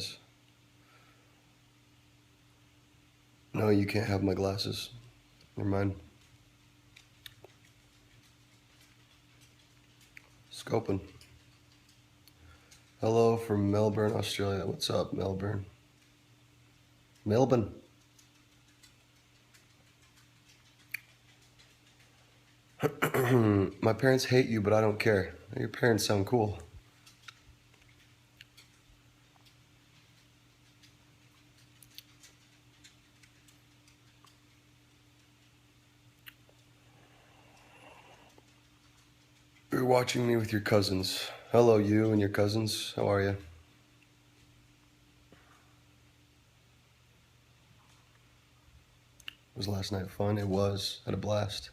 eyes. No, you can't have my glasses. They're mine. Scoping. Hello from Melbourne, Australia. What's up, Melbourne? Melbourne. My parents hate you, but I don't care. Your parents sound cool. You're watching me with your cousins. Hello, you and your cousins. How are you? Was last night fun? It was. Had a blast.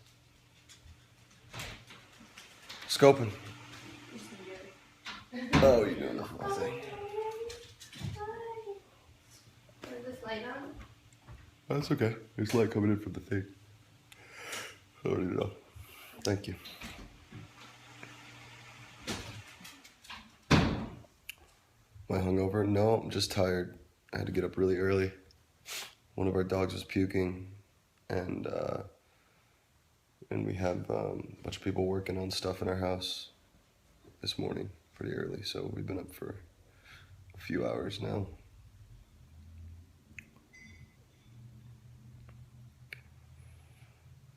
Scoping. Oh, you're doing the whole thing. Is this light on? That's okay. There's light coming in from the thing. I don't even know. Thank you. Am I hungover? No, I'm just tired. I had to get up really early. One of our dogs was puking, and we have a bunch of people working on stuff in our house this morning pretty early, so we've been up for a few hours now.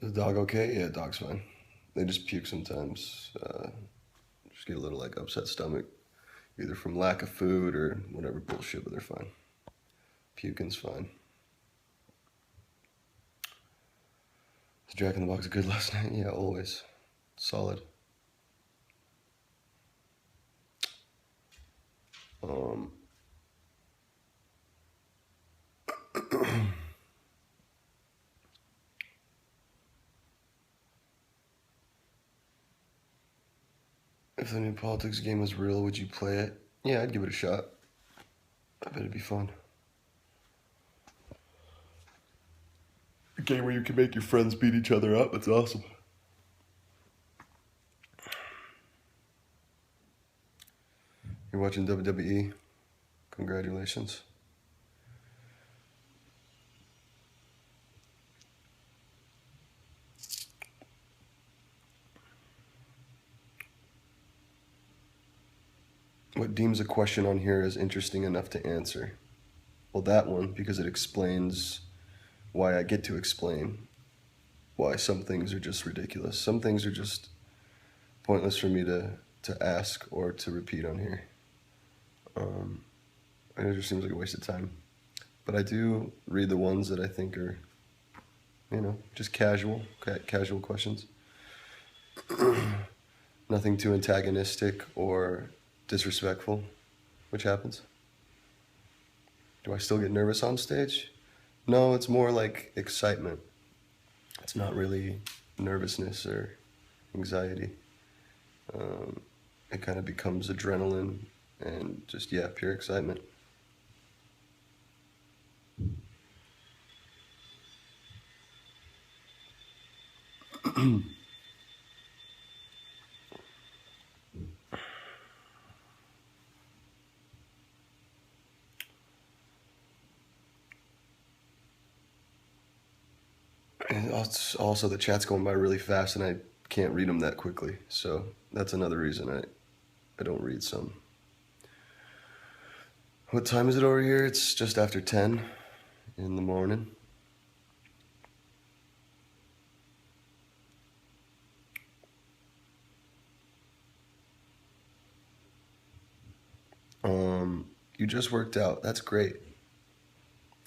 Is the dog okay? Yeah, dog's fine. They just puke sometimes. Just get a little like upset stomach, either from lack of food or whatever bullshit, but they're fine. Puking's fine. Was Jack in the Box good last night? Yeah, always. Solid. If the new politics game was real, would you play it? Yeah, I'd give it a shot. I bet it'd be fun. A game where you can make your friends beat each other up. That's awesome. You're watching WWE? Congratulations. What deems a question on here is interesting enough to answer? Well, that one, because it explains why I get to explain why some things are just ridiculous. Some things are just pointless for me to ask or to repeat on here. And it just seems like a waste of time. But I do read the ones that I think are, just casual questions. Nothing too antagonistic or disrespectful, which happens. Do I still get nervous on stage? No, it's more like excitement. It's not really nervousness or anxiety. It kind of becomes adrenaline and just, pure excitement. And also the chat's going by really fast and I can't read them that quickly. So that's another reason I don't read some. What time is it over here? It's just after 10 in the morning. You just worked out. That's great.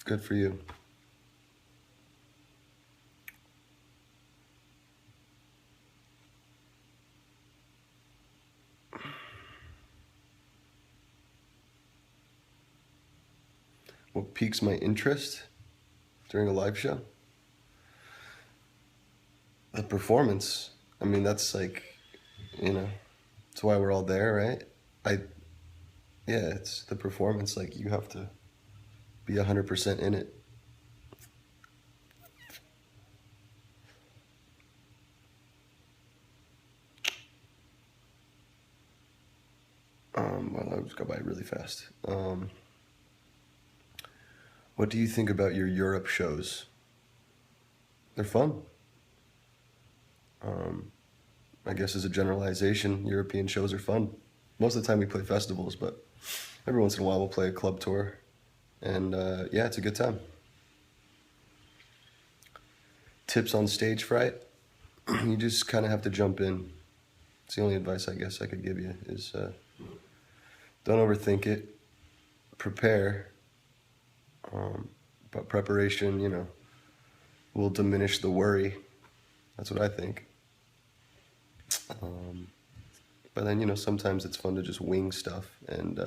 Good for you. What piques my interest during a live show? The performance. I mean, that's like, that's why we're all there, right? It's the performance. Like, you have to be 100% in it. Well, that just got by really fast. What do you think about your Europe shows? They're fun. Um, I guess as a generalization, European shows are fun. Most of the time we play festivals, but every once in a while we'll play a club tour. And yeah, it's a good time. Tips on stage fright? You just kind of have to jump in. It's the only advice I guess I could give you is don't overthink it. Prepare. But preparation, will diminish the worry. That's what I think. But then, sometimes it's fun to just wing stuff and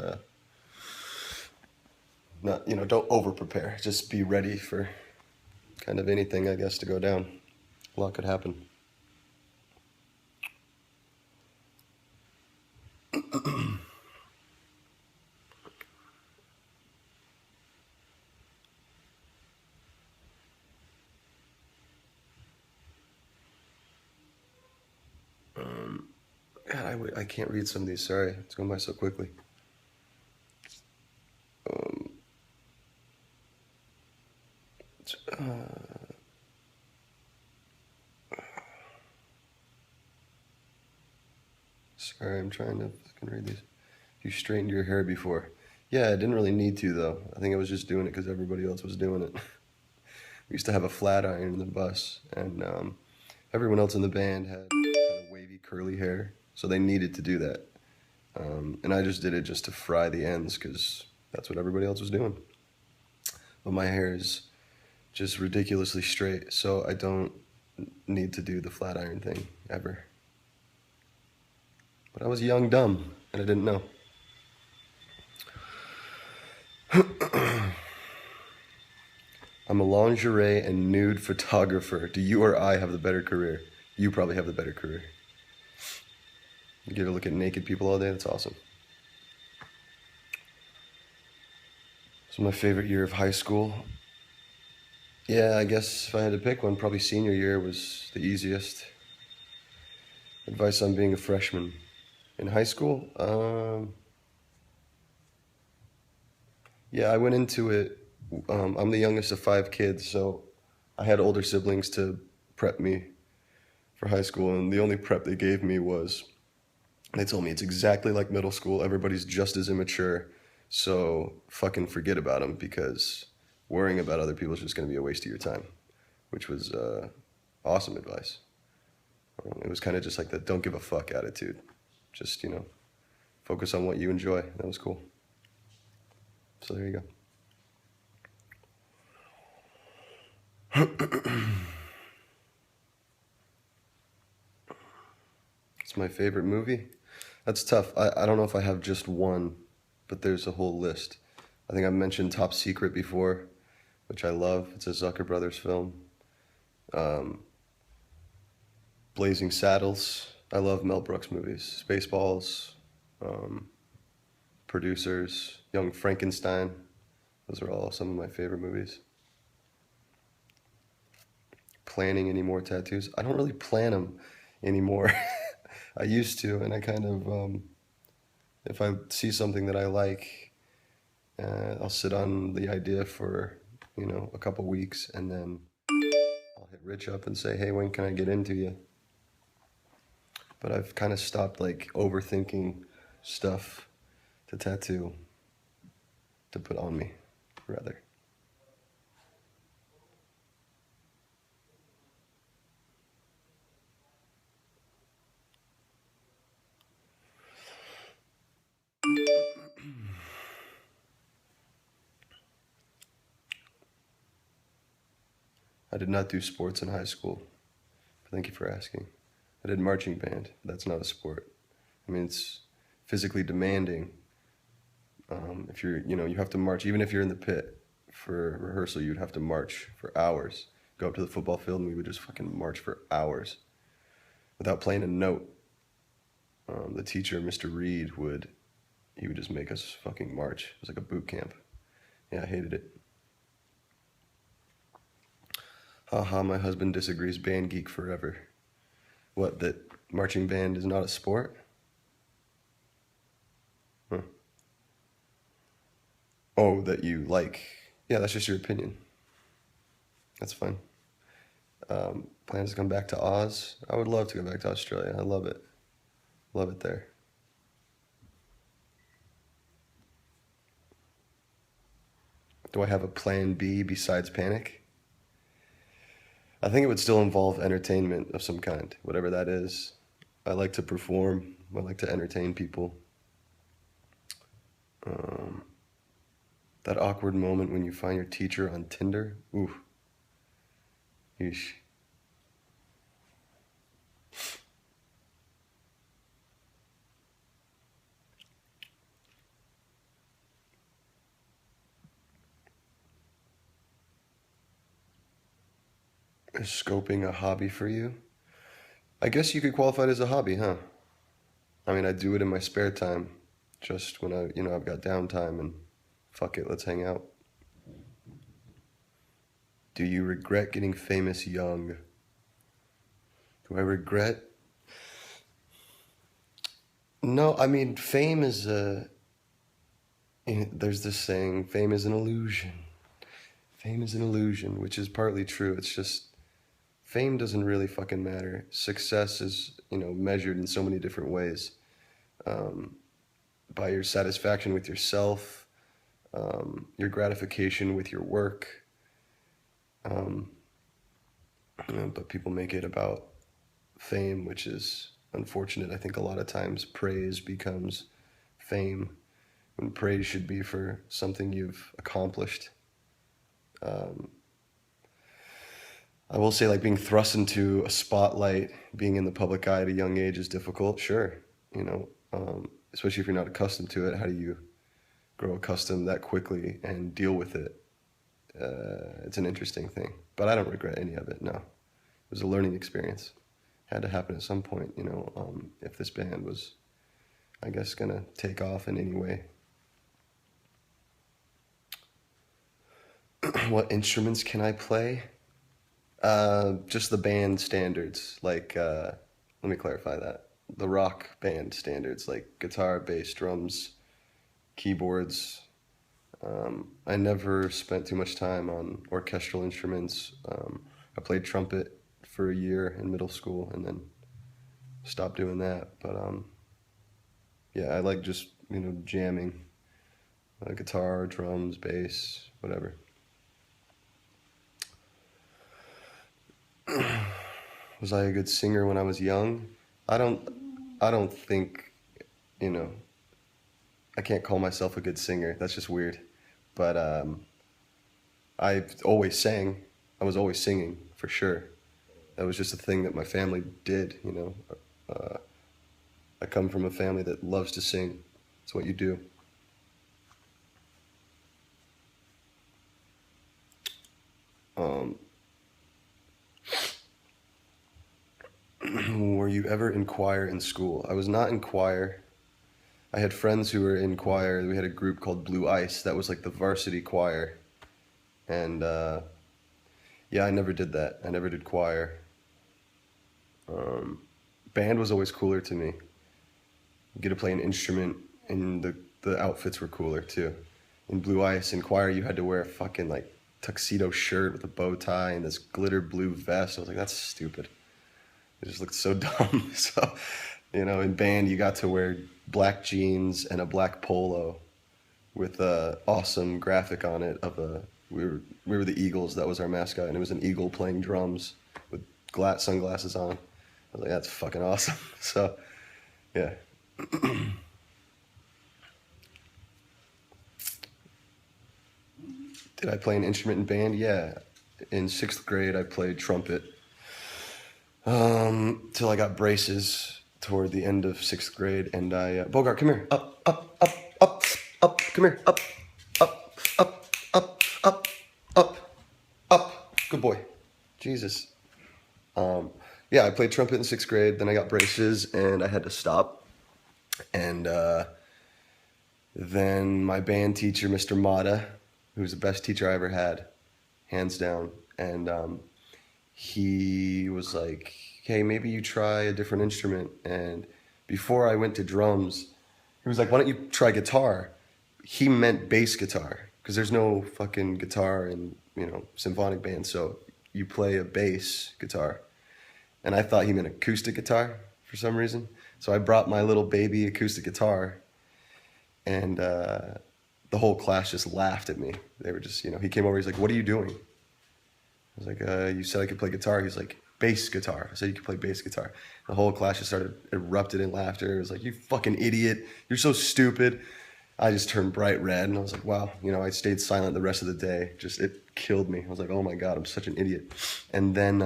not, don't over prepare. Just be ready for kind of anything, I guess, to go down. A lot could happen. God, I can't read some of these. Sorry, it's going by so quickly. Uh, Sorry, I'm trying to fucking read these. You straightened your hair before. Yeah, I didn't really need to, though. I think I was just doing it because everybody else was doing it. We used to have a flat iron in the bus, and everyone else in the band had kind of wavy, curly hair, so they needed to do that. And I just did it just to fry the ends because that's what everybody else was doing. But my hair is just ridiculously straight, so I don't need to do the flat iron thing ever. But I was young, dumb, and I didn't know. I'm a lingerie and nude photographer. Do you or I have the better career? You probably have the better career. You get to look at naked people all day? That's awesome. This was my favorite year of high school. Yeah, I guess if I had to pick one, probably senior year was the easiest. Advice on being a freshman. In high school? Yeah, I went into it. I'm the youngest of 5 kids, so I had older siblings to prep me for high school, and the only prep they gave me was they told me it's exactly like middle school. Everybody's just as immature, so fucking forget about them because worrying about other people is just going to be a waste of your time, which was awesome advice. It was kind of just like the don't give a fuck attitude. Just, focus on what you enjoy. That was cool. So there you go. It's my favorite movie. That's tough. I don't know if I have just one, but there's a whole list. I think I mentioned Top Secret before, which I love. It's a Zucker Brothers film. Blazing Saddles. I love Mel Brooks movies. Spaceballs. Producers. Young Frankenstein. Those are all some of my favorite movies. Planning any more tattoos? I don't really plan them anymore. I used to, and I kind of, if I see something that I like, I'll sit on the idea for, a couple weeks, and then I'll hit Rich up and say, hey, when can I get into you? But I've kind of stopped, like, overthinking stuff to tattoo, to put on me, rather. I did not do sports in high school. Thank you for asking. I did marching band. That's not a sport. I mean, it's physically demanding. If you're, you have to march, even if you're in the pit for rehearsal, you'd have to march for hours. Go up to the football field and we would just fucking march for hours without playing a note. The teacher, Mr. Reed, he would just make us fucking march. It was like a boot camp. Yeah, I hated it. Haha, my husband disagrees. Band geek forever. What, that marching band is not a sport? Huh. Oh, that you like Yeah, that's just your opinion. That's fine. Plans to come back to Oz? I would love to go back to Australia. I love it. Love it there. Do I have a plan B besides panic? I think it would still involve entertainment of some kind, whatever that is. I like to perform. I like to entertain people. Um, that awkward moment when you find your teacher on Tinder. Ooh, yeesh. Is scoping a hobby for you? I guess you could qualify it as a hobby, huh? I mean, I do it in my spare time, just when I've got downtime and fuck it, let's hang out. Do you regret getting famous young? Do I regret? No, I mean, fame is there's this saying, fame is an illusion. Fame is an illusion, which is partly true. It's just, fame doesn't really fucking matter. Success is, measured in so many different ways. By your satisfaction with yourself, your gratification with your work. But people make it about fame, which is unfortunate. I think a lot of times praise becomes fame when praise should be for something you've accomplished. I will say, like, being thrust into a spotlight, being in the public eye at a young age is difficult, sure. Especially if you're not accustomed to it. How do you grow accustomed that quickly and deal with it? It's an interesting thing, but I don't regret any of it. No, it was a learning experience. Had to happen at some point. If this band was, I guess, gonna take off in any way. What instruments can I play? Just the band standards. Like, let me clarify that. The rock band standards, like guitar, bass, drums, keyboards. I never spent too much time on orchestral instruments. I played trumpet for a year in middle school and then stopped doing that. But yeah, I like just, jamming. Guitar, drums, bass, whatever. Was I a good singer when I was young? I don't think, I can't call myself a good singer. That's just weird. But I always sang. I was always singing, for sure. That was just a thing that my family did, I come from a family that loves to sing. It's what you do. Um, were you ever in choir in school? I was not in choir. I had friends who were in choir. We had a group called Blue Ice. That was like the varsity choir. And yeah, I never did that. I never did choir. Band was always cooler to me. You get to play an instrument, and the outfits were cooler too. In Blue Ice, in choir, you had to wear a fucking like tuxedo shirt with a bow tie and this glitter blue vest. I was like, that's stupid. It just looked so dumb. So, in band, you got to wear black jeans and a black polo with a awesome graphic on it of we were the Eagles. That was our mascot, and it was an eagle playing drums with sunglasses on. I was like, that's fucking awesome. So, yeah. Did I play an instrument in band? Yeah. In 6th grade, I played trumpet. Till I got braces toward the end of 6th grade, and Bogart, come here, up, up, up, up, up, come here, up, up, up, up, up, up, up, good boy, Jesus. Yeah, I played trumpet in 6th grade, then I got braces, and I had to stop, and then my band teacher, Mr. Mata, who was the best teacher I ever had, hands down, and he was like, hey, maybe you try a different instrument. And before I went to drums, he was like, why don't you try guitar? He meant bass guitar, because there's no fucking guitar in, symphonic band, so you play a bass guitar. And I thought he meant acoustic guitar for some reason. So I brought my little baby acoustic guitar, and the whole class just laughed at me. They were just, he came over, he's like, "What are you doing?" I was like, "You said I could play guitar." He's like, "Bass guitar." I said, "You could play bass guitar." The whole class just started erupted in laughter. It was like, "You fucking idiot. You're so stupid." I just turned bright red, and I was like, wow, I stayed silent the rest of the day. Just, it killed me. I was like, oh my God, I'm such an idiot. And then,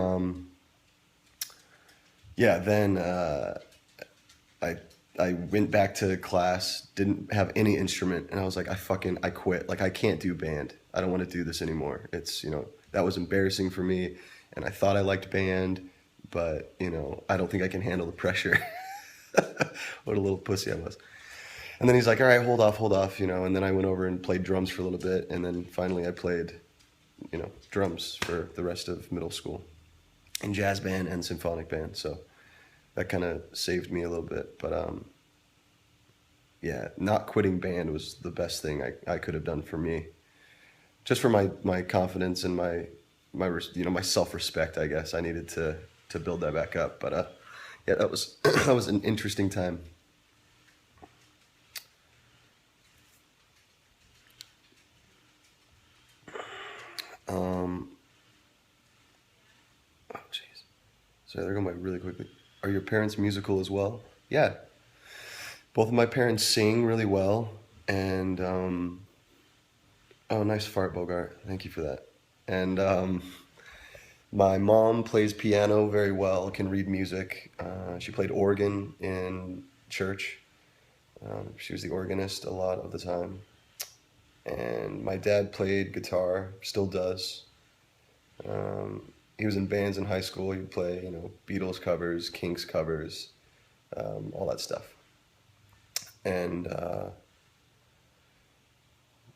I I went back to class, didn't have any instrument, and I was like, I quit. Like, I can't do band. I don't want to do this anymore. It's, that was embarrassing for me, and I thought I liked band, but, I don't think I can handle the pressure. What a little pussy I was. And then he's like, "All right, hold off," and then I went over and played drums for a little bit, and then finally I played, drums for the rest of middle school in jazz band and symphonic band. So that kind of saved me a little bit. But yeah, not quitting band was the best thing I could have done for me, just for my confidence and my self-respect. I guess I needed to build that back up. But yeah, that was that was an interesting time. Oh, jeez. Sorry, they're going by really quickly. Are your parents musical as well? Yeah. Both of my parents sing really well. And, oh, nice fart, Bogart. Thank you for that. And my mom plays piano very well, can read music. She played organ in church. She was the organist a lot of the time. And my dad played guitar, still does. He was in bands in high school. He'd play, Beatles covers, Kinks covers, all that stuff. And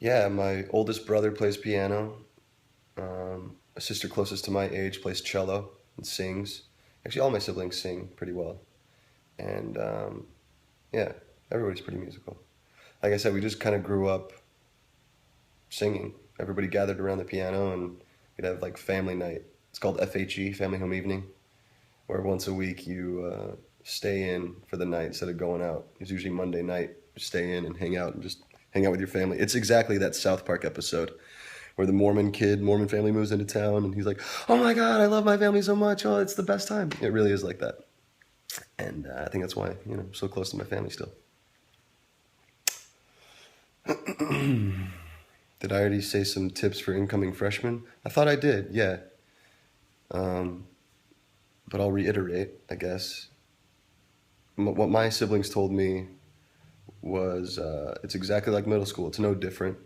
yeah, my oldest brother plays piano. A sister closest to my age plays cello and sings. Actually, all my siblings sing pretty well. And yeah, everybody's pretty musical. Like I said, we just kind of grew up singing. Everybody gathered around the piano, and we'd have like family night. It's called FHE, Family Home Evening, where once a week you stay in for the night instead of going out. It's usually Monday night. You stay in and hang out with your family. It's exactly that South Park episode where the Mormon family moves into town, and he's like, "Oh my God, I love my family so much. Oh, it's the best time." It really is like that. And I think that's why, I'm so close to my family still. Did I already say some tips for incoming freshmen? I thought I did, yeah. But I'll reiterate, I guess. What my siblings told me was it's exactly like middle school. It's no different.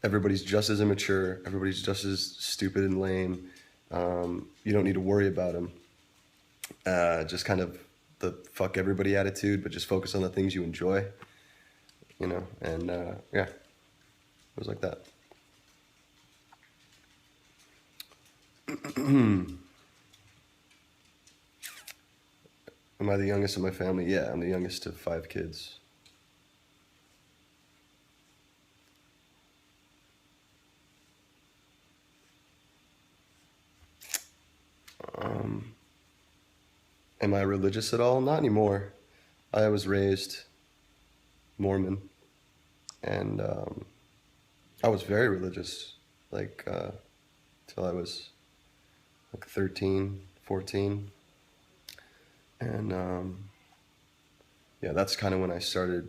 Everybody's just as immature. Everybody's just as stupid and lame. You don't need to worry about them. Just kind of the fuck everybody attitude, but just focus on the things you enjoy. And yeah, it was like that. Am I the youngest of my family? Yeah, I'm the youngest of 5 kids. Am I religious at all? Not anymore. I was raised Mormon, and I was very religious, like till I was like 13, 14. And yeah, that's kind of when I started,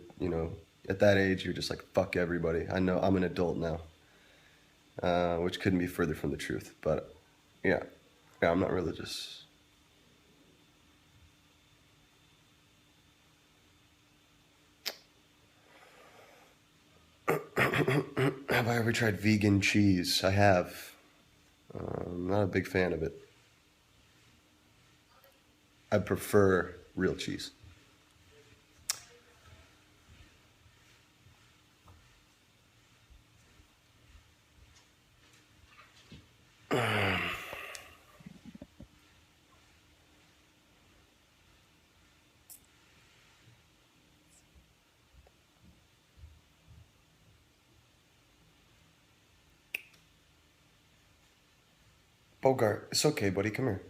at that age, you're just like, fuck everybody. I know I'm an adult now, which couldn't be further from the truth. But yeah, I'm not religious. Have I ever tried vegan cheese? I have. I'm not a big fan of it. I prefer real cheese. Bogart, it's okay, buddy. Come here.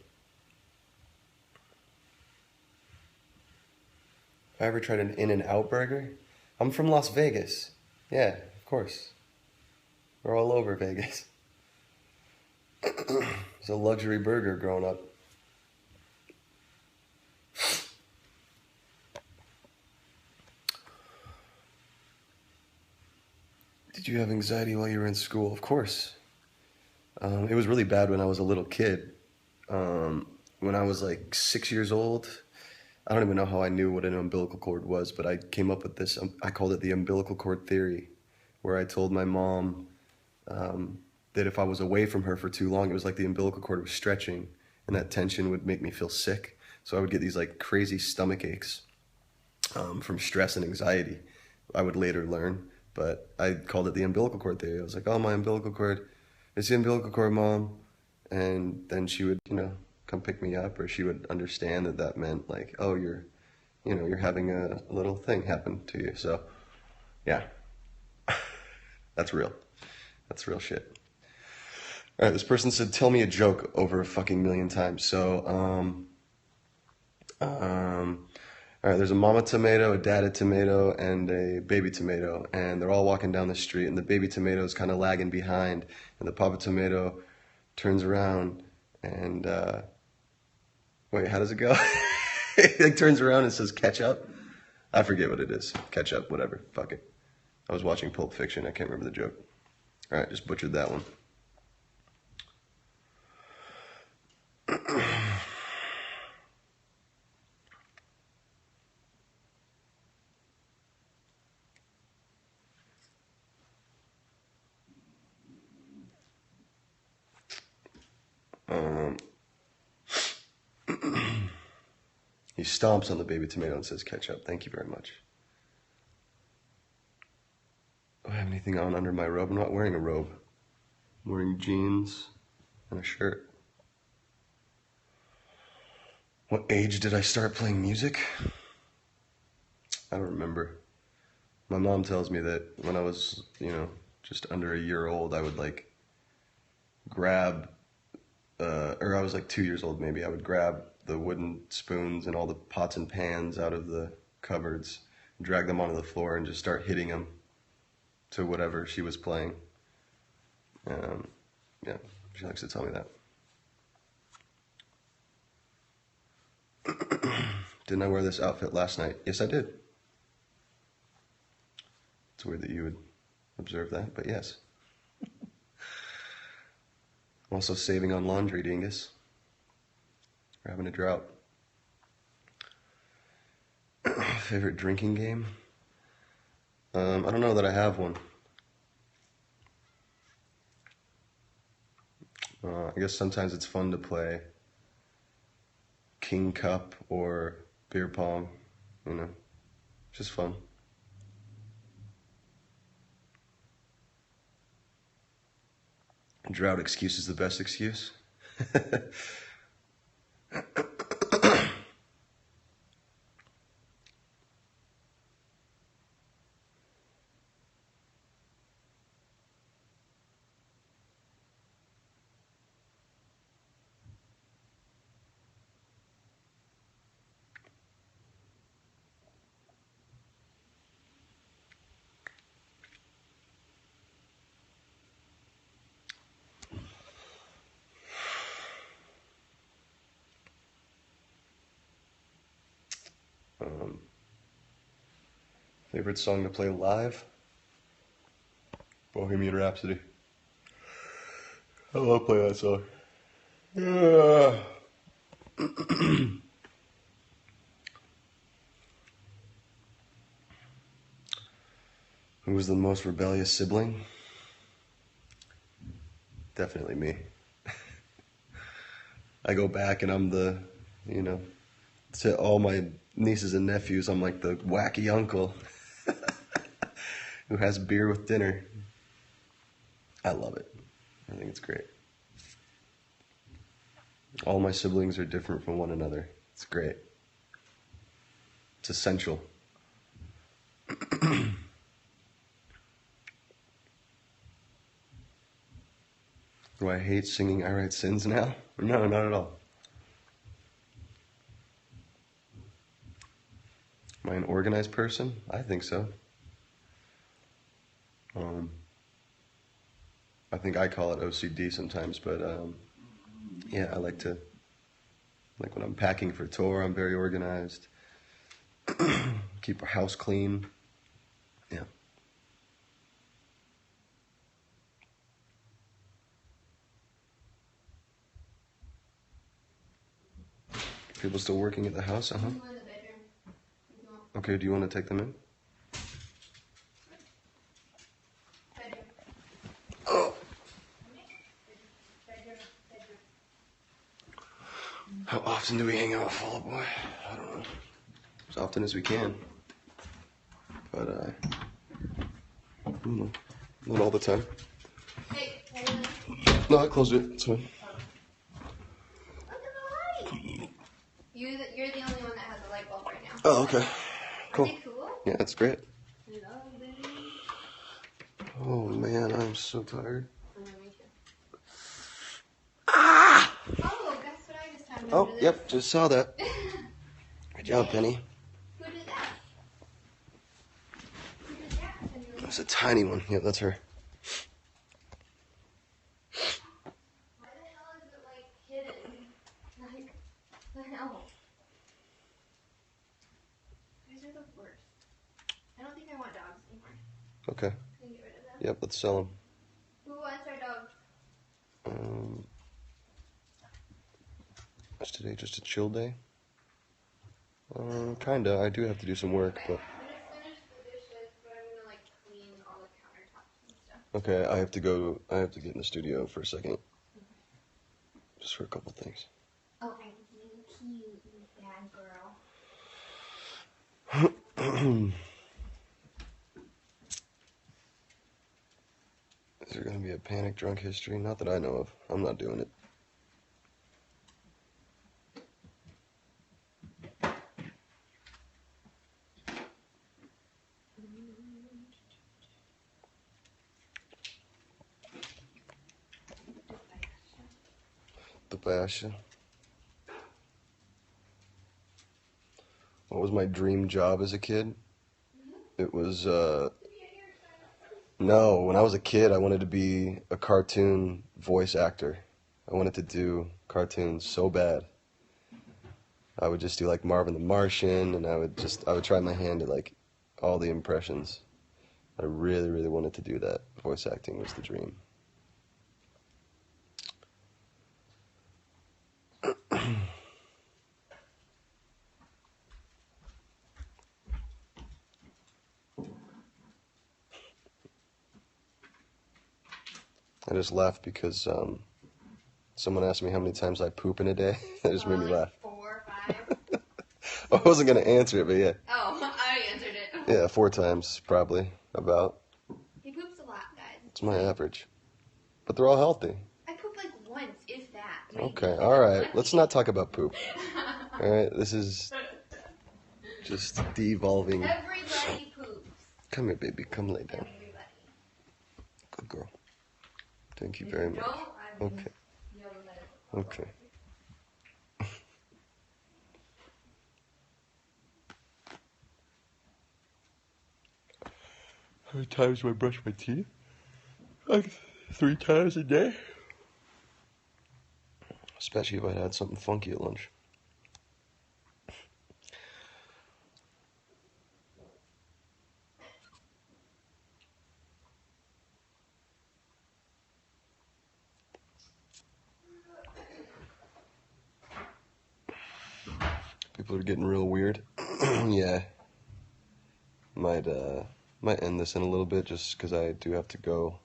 Have I ever tried an In-N-Out burger? I'm from Las Vegas. Yeah, of course. We're all over Vegas. It's a luxury burger growing up. Did you have anxiety while you were in school? Of course. It was really bad when I was a little kid. When I was like 6 years old, I don't even know how I knew what an umbilical cord was, but I came up with this. I called it the umbilical cord theory, where I told my mom that if I was away from her for too long, it was like the umbilical cord was stretching, and that tension would make me feel sick. So I would get these like crazy stomach aches from stress and anxiety. I would later learn, but I called it the umbilical cord theory. I was like, "Oh, my umbilical cord, it's the umbilical cord, mom," and then she would, come pick me up, or she would understand that that meant like, "Oh, you're having a little thing happen to you." So, yeah, that's real. That's real shit. All right, this person said, "Tell me a joke" over a fucking million times. So, all right, there's a mama tomato, a dada tomato, and a baby tomato, and they're all walking down the street, and the baby tomato is kind of lagging behind, and the papa tomato turns around and wait, how does it go? It like turns around and says ketchup. I forget what it is. Ketchup, whatever. Fuck it. I was watching Pulp Fiction. I can't remember the joke. All right, just butchered that one. Um, he stomps on the baby tomato and says ketchup. Thank you very much. Do I have anything on under my robe? I'm not wearing a robe. I'm wearing jeans and a shirt. What age did I start playing music? I don't remember. My mom tells me that when I was, just under a year old, I would like grab, or I was like 2 years old maybe, I would grab the wooden spoons and all the pots and pans out of the cupboards, drag them onto the floor, and just start hitting them to whatever she was playing. Um, yeah, she likes to tell me that. Didn't I wear this outfit last night? Yes, I did. It's weird that you would observe that, but yes. I'm also saving on laundry, dingus. We're having a drought. Favorite drinking game? I don't know that I have one. I guess sometimes it's fun to play King Cup or beer pong, just fun. Drought excuse is the best excuse. Um, Favorite song to play live? Bohemian Rhapsody. I love playing that song. Yeah. Who was the most rebellious sibling? Definitely me. I go back and I'm to all my nieces and nephews, I'm like the wacky uncle who has beer with dinner. I love it. I think it's great. All my siblings are different from one another. It's great. It's essential. Do I hate singing I Write Sins now? No, not at all. Am I an organized person? I think so. I think I call it OCD sometimes, but yeah, I like when I'm packing for tour, I'm very organized. Keep our house clean. Yeah. People still working at the house? Uh-huh. You in the bedroom. You want Okay, do you want to take them in? bedroom. Oh. Bedroom. Bedroom. How often do we hang out with Fall Out Boy? I don't know. As often as we can. But, not all the time. Hey, Taylor. No, I closed it. It's fine. Look at the light. You're the only one that has a light bulb right now. Oh, okay. Cool. Aren't they cool? Yeah, that's great. I love them. Oh, man, I'm so tired. Me too. Ah! Oh, guess what I just had under Oh, this? yep, just saw that. Good job, Penny. Who did that? Who did that? It's a tiny one. Yep, that's her. Why the hell is it like hidden? Like, the hell? These are the worst. I don't think I want dogs anymore. Okay. Can you get rid of them? Yep, let's sell them. Who wants our dogs? Is today just a chill day? Kinda. I do have to do some work, but... I'm gonna finish the dishes, but I'm gonna like clean all the countertops and stuff. Okay, I have to get in the studio for a second. Just for a couple things. Oh, I'm being cute, you bad girl. Is there gonna be a panic drunk history? Not that I know of. I'm not doing it. The Basha. What was my dream job as a kid? It was, no, when I was a kid, I wanted to be a cartoon voice actor. I wanted to do cartoons so bad. I would just do like Marvin the Martian, and I would try my hand at like all the impressions. I really, really wanted to do that. Voice acting was the dream. I just laughed because someone asked me how many times I poop in a day. That just made me laugh. 4 or 5. I wasn't going to answer it, but yeah. Oh, I answered it. Yeah, 4 times, probably, about. He poops a lot, guys. It's my average. But they're all healthy. I poop like once, if that. Okay, alright. Let's not talk about poop. Alright, this is just devolving. Everybody poops. Come here, baby. Come lay down. Everybody. Good girl. Thank you If very you much. don't, I'm Okay. yelling at it. Okay. How many times do I brush my teeth? Like 3 times a day. Especially if I had something funky at lunch. People are getting real weird. Yeah. Might end this in a little bit just because I do have to go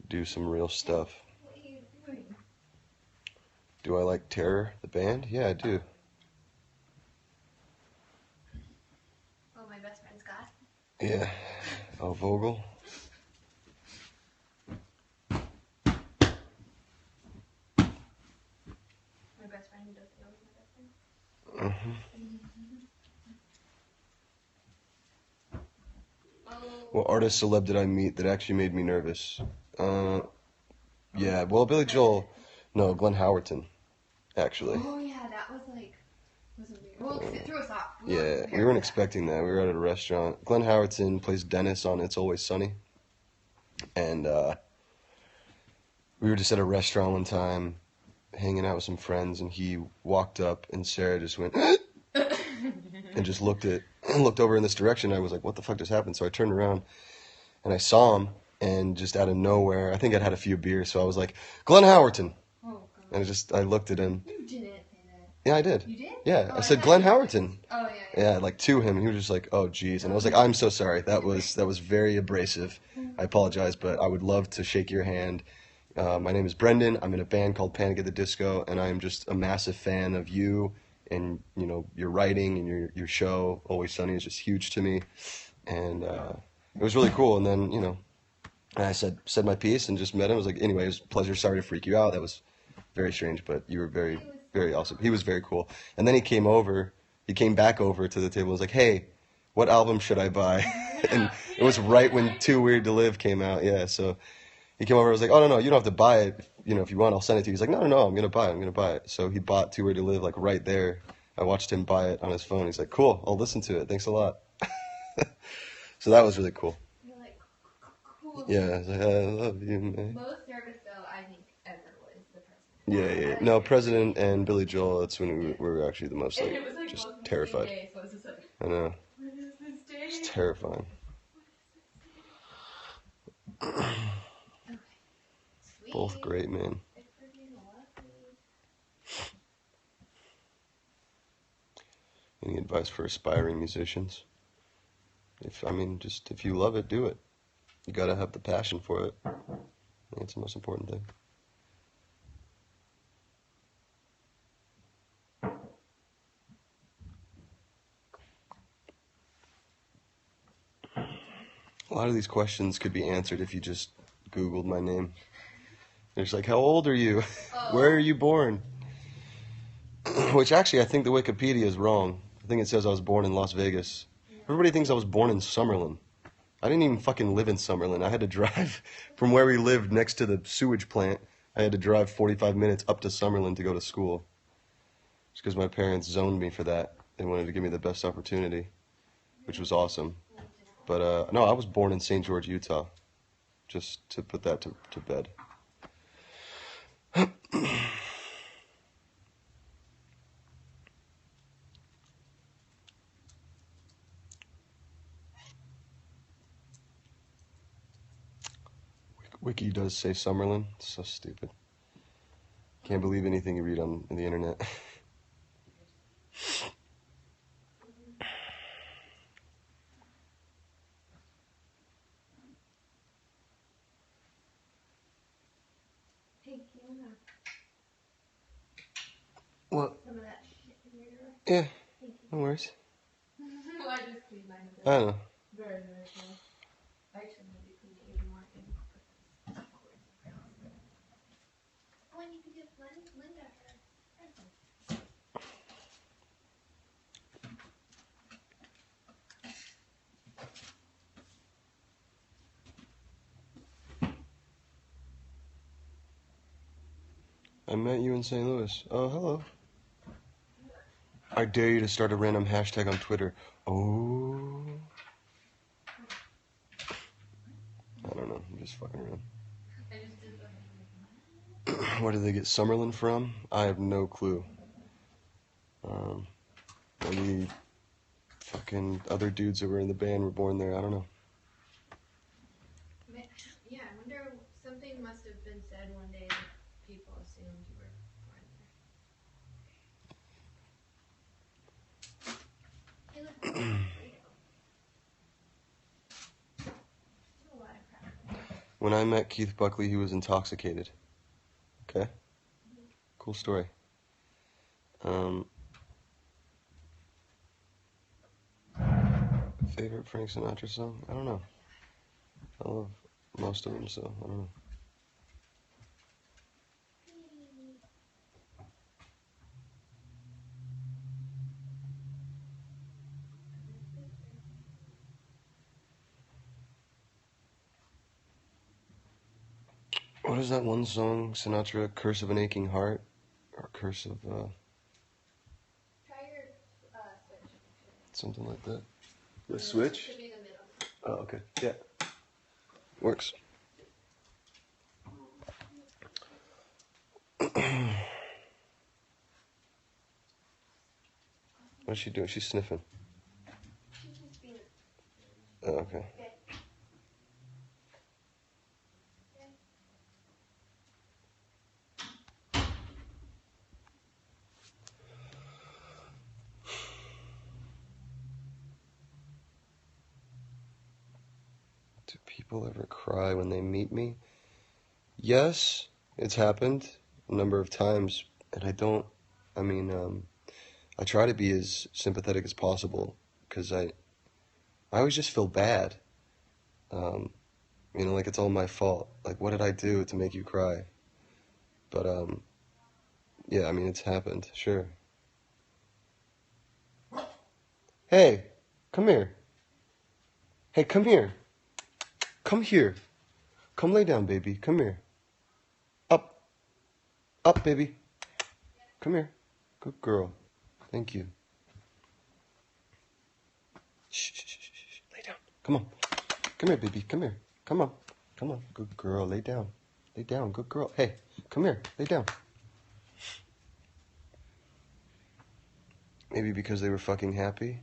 do some real stuff. What are you doing? Do I like Terror, the band? Yeah, I do. Oh, my best friend Scott. Yeah. Oh, Vogel. My best friend who doesn't know he's my best friend. Oh. What artist celeb did I meet that actually made me nervous? Yeah, well, Billy Joel, no, Glenn Howerton, actually. Oh yeah, that was like, was weird. Well, 'cause it threw us off. Yeah, we weren't expecting that. We were at a restaurant. Glenn Howerton plays Dennis on It's Always Sunny. And we were just at a restaurant one time, hanging out with some friends, and he walked up, and Sarah just went, and just looked over in this direction. I was like, what the fuck just happened? So I turned around, and I saw him, and just out of nowhere, I think I'd had a few beers, so I was like, Glenn Howerton. Oh, God. And I looked at him. You didn't say that. Yeah, I did. You did? Yeah, Oh, I said thought Glenn you Howerton. Oh, yeah. Yeah, like to him. He was just like, oh, geez. And I was like, I'm so sorry. That was very abrasive. I apologize, but I would love to shake your hand. My name is Brendon. I'm in a band called Panic at the Disco, and I am just a massive fan of you and, you know, your writing and your show, Always Sunny, is just huge to me. And it was really cool. And then, you know, I said my piece and just met him. I was like, anyway, it was a pleasure. Sorry to freak you out. That was very strange, but you were very, very awesome. He was very cool. And then he came back over to the table and was like, hey, what album should I buy? And it was right when Too Weird to Live came out. Yeah, so he came over and was like, oh, no, you don't have to buy it. You know, if you want, I'll send it to you. He's like, no, I'm going to buy it. So he bought Too Weird to Live, like, right there. I watched him buy it on his phone. He's like, cool, I'll listen to it. Thanks a lot. So that was really cool. You're like, cool. Yeah, I was like, I love you, man. Most nervous, though, I think, ever was the president. Yeah. No, President and Billy Joel, that's when we were actually the most, And it was like just both the terrified. same day, so it was just like, I know. what is this day? It's terrifying. Okay. Sweet. Both great, man. It's freaking lovely. Any advice for aspiring musicians? If you love it, do it. You gotta have the passion for it. I think it's the most important thing. A lot of these questions could be answered if you just Googled my name. It's like, how old are you? Where are you born? Which actually, I think the Wikipedia is wrong. I think it says I was born in Las Vegas. Everybody thinks I was born in Summerlin. I didn't even fucking live in Summerlin. I had to drive from where we lived next to the sewage plant. I had to drive 45 minutes up to Summerlin to go to school. Just because my parents zoned me for that. They wanted to give me the best opportunity, which was awesome. But no, I was born in St. George, Utah. Just to put that to bed. Wiki does say Summerlin. It's so stupid. Can't believe anything you read on the internet. Hey, Kiana. What? Some of that shit in your ear. Yeah, no worries. Well, I just cleaned mine with it. I don't know. Very, very cool. I actually maybe clean it even more and put this cords across it. Oh, and you could give Linda her present. I met you in St. Louis. Oh, hello. I dare you to start a random hashtag on Twitter. Oh. I don't know. I'm just fucking around. I just did the Where did they get Summerlin from? I have no clue. Maybe fucking other dudes that were in the band were born there. I don't know. Yeah, I wonder, something must have been said one day that people assumed you were born there. Hey, look, there's a lot of crap. When I met Keith Buckley, he was intoxicated. Okay? Cool story. Favorite Frank Sinatra song? I don't know. I love most of them, so I don't know. What is that one song, Sinatra? Curse of an Aching Heart? Or Curse of, Try your switch. something like that. The switch? Should be the middle. Oh, okay. Yeah. Works. What's she doing? She's sniffing. She's just being. Oh, okay. Okay. Do people ever cry when they meet me? Yes, it's happened a number of times, and I try to be as sympathetic as possible, because I always just feel bad. Like it's all my fault. Like, what did I do to make you cry? But, yeah, it's happened, sure. Hey, come here. Hey, come here. Come here. Come lay down, baby. Come here. Up. Up, baby. Come here. Good girl. Thank you. Shh, shh, shh, shh, shh. Lay down. Come on. Come here, baby. Come here. Come on. Come on. Good girl. Lay down. Lay down. Good girl. Hey, come here. Lay down. Maybe because they were fucking happy.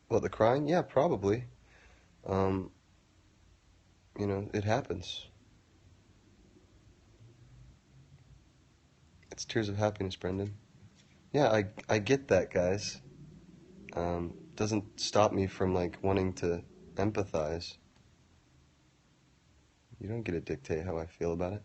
Well, the crying? Yeah, probably. It happens. It's tears of happiness, Brendon. Yeah, I get that, guys. Doesn't stop me from, wanting to empathize. You don't get to dictate how I feel about it.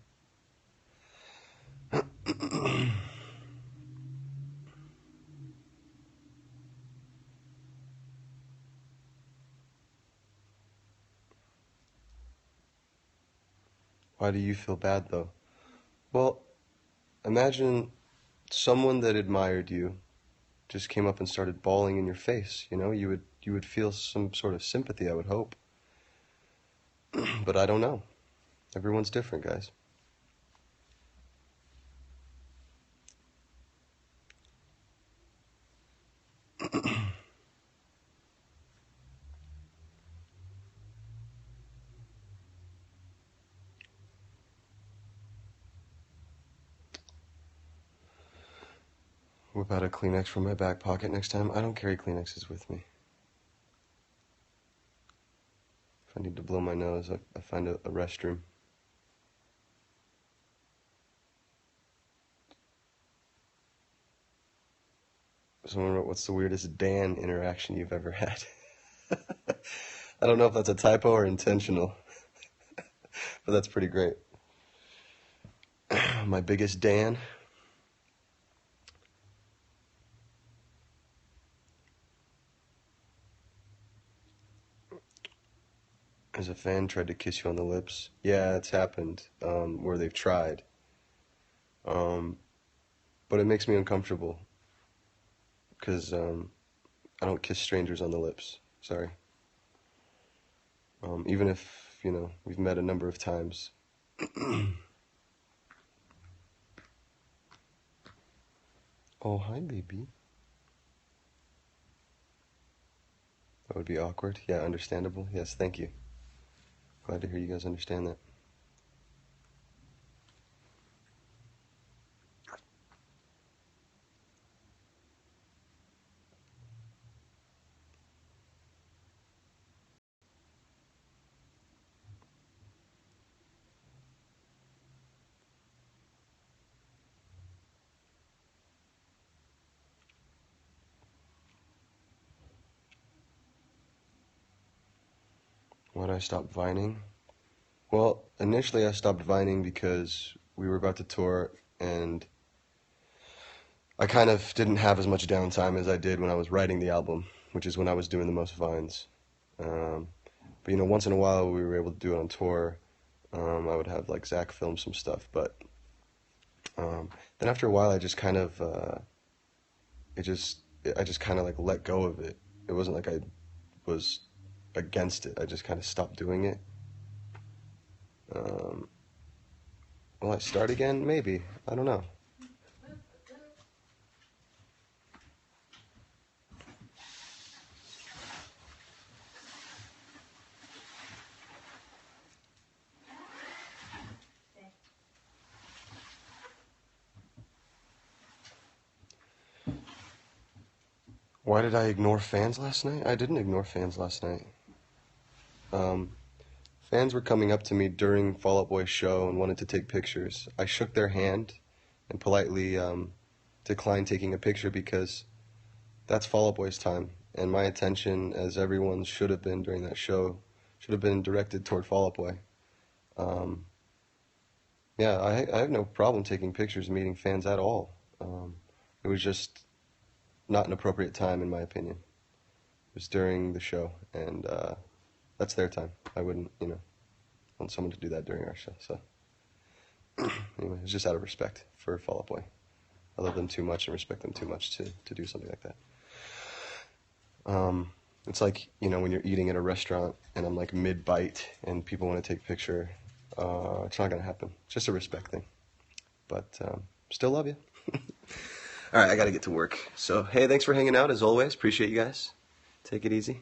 Why do you feel bad, though? Well, imagine someone that admired you just came up and started bawling in your face. You would feel some sort of sympathy, I would hope. But I don't know. Everyone's different, guys. Whip out a Kleenex from my back pocket next time. I don't carry Kleenexes with me. If I need to blow my nose, I find a restroom. Someone wrote, what's the weirdest Dan interaction you've ever had? I don't know if that's a typo or intentional, but that's pretty great. My biggest Dan? As a fan tried to kiss you on the lips. Yeah, it's happened, where they've tried. But it makes me uncomfortable, because I don't kiss strangers on the lips. Sorry. Even if, we've met a number of times. Oh, hi, baby. That would be awkward. Yeah, understandable. Yes, thank you. Glad to hear you guys understand that. Why'd I stop vining? Well, initially I stopped vining because we were about to tour, and I kind of didn't have as much downtime as I did when I was writing the album, which is when I was doing the most vines. But once in a while we were able to do it on tour. I would have Zach film some stuff, but then after a while I just kind of I just kind of let go of it. It wasn't like I was against it. I just kind of stopped doing it. Will I start again? Maybe. I don't know. Why did I ignore fans last night? I didn't ignore fans last night. Fans were coming up to me during Fall Out Boy's show and wanted to take pictures. I shook their hand and politely declined taking a picture because that's Fall Out Boy's time. And my attention, as everyone's should have been during that show, should have been directed toward Fall Out Boy. Yeah, I have no problem taking pictures and meeting fans at all. It was just not an appropriate time, in my opinion. It was during the show, and that's their time. I wouldn't, want someone to do that during our show. So, anyway, it's just out of respect for Fall Out Boy. I love them too much and respect them too much to do something like that. It's like, when you're eating at a restaurant and I'm like mid-bite and people want to take a picture, it's not going to happen. It's just a respect thing. But still love you. All right, I got to get to work. So, hey, thanks for hanging out as always. Appreciate you guys. Take it easy.